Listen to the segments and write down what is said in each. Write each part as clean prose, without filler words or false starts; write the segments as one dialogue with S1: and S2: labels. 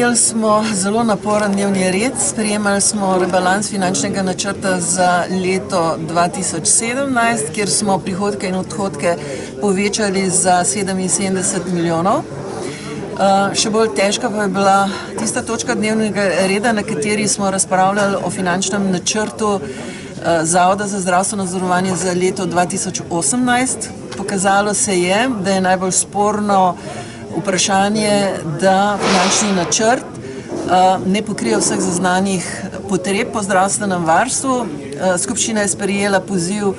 S1: Imeli smo zelo naporen dnevni red, sprejemali smo rebalans finančnega načrta za leto 2017, kjer smo prihodke in odhodke povečali za 77 milijonov. Še bolj težka pa je bila tista točka dnevnega reda, na kateri smo razpravljali o finančnem načrtu Zavoda za zdravstveno zavarovanje za leto 2018. Pokazalo se je, da je najbolj sporno vprašanje, da finančni načrt ne pokrije vseh zaznanih potreb po zdravstvenem varstvu. Skupščina je sprejela poziv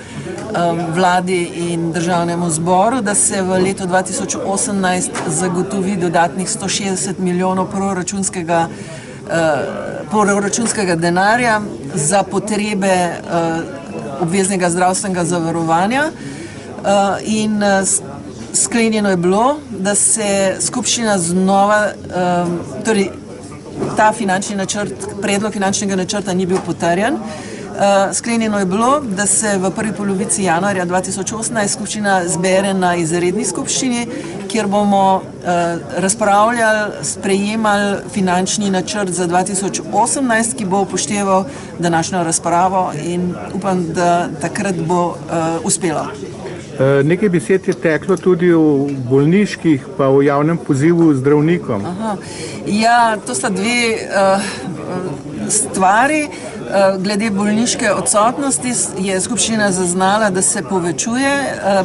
S1: vladi in državnemu zboru, da se v letu 2018 zagotovi dodatnih 160 milijonov proračunskega denarja za potrebe obveznega zdravstvenega zavarovanja. In sklenjeno je bilo, da se skupščina znova, torej ta finančni načrt, predlog finančnega načrta ni bil potrjen. Sklenjeno je bilo, da se v prvi polovici januarja 2018 skupščina zbere na izredni skupščini, kjer bomo razpravljali, sprejemali finančni načrt za 2018, ki bo upošteval današnjo razpravo in upam, da takrat bo uspelo.
S2: Nekaj besed je teklo tudi o bolniških, pa o javnem pozivu zdravnikom.
S1: Ja, to sta dve stvari. Glede bolniške odsotnosti je skupščina zaznala, da se povečuje.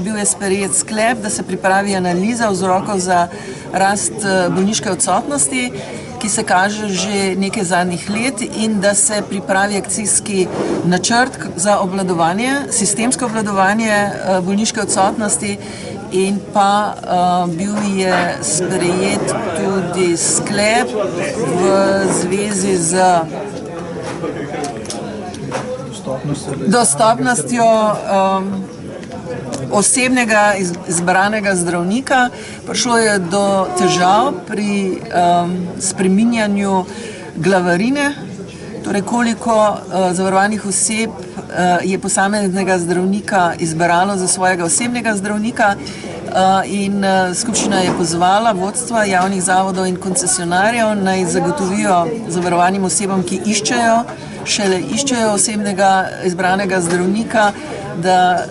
S1: Bil je sprejet sklep, da se pripravi analiza vzrokov za rast bolniške odsotnosti, ki se kaže že nekaj zadnjih let, in da se pripravi akcijski načrt za obvladovanje, sistemsko obvladovanje bolniške odsotnosti, in pa bil je sprejet tudi sklep v zvezi z dostopnostjo osebnega izbranega zdravnika. Prišlo je do težav pri spreminjanju glavarine, torej koliko zavarovanih oseb je posameznega zdravnika izbralo za svojega osebnega zdravnika, in skupščina je pozvala vodstva javnih zavodov in koncesionarjev naj zagotovijo zavarovanim osebam, ki iščejo osebnega izbranega zdravnika, da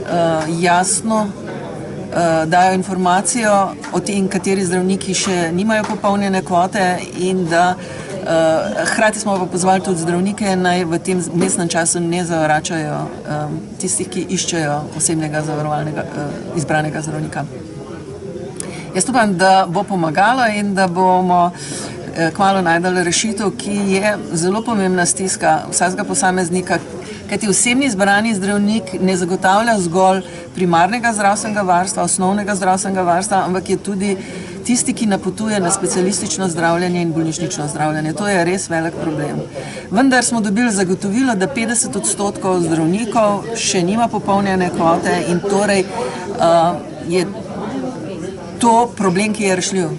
S1: jasno dajo informacijo o tem, kateri zdravniki še nimajo popolnjene kvote, in da hkrati smo pa pozvali tudi zdravnike, naj v tem vmesnem času ne zavračajo tistih, ki iščejo osebnega izbranega zdravnika. Jaz upam, da bo pomagalo in da bomo kmalu najdali rešitev, ki je zelo pomembna stiska vsakega posameznika, kajti osebni izbrani zdravnik ne zagotavlja zgolj primarnega zdravstvenega varstva, osnovnega zdravstvenega varstva, ampak je tudi tisti, ki napotuje na specialistično zdravljenje in bolnišnično zdravljenje. To je res velik problem. Vendar smo dobili zagotovilo, da 50% zdravnikov še nima popolnjene kvote, in torej je to problem, ki je rešljiv.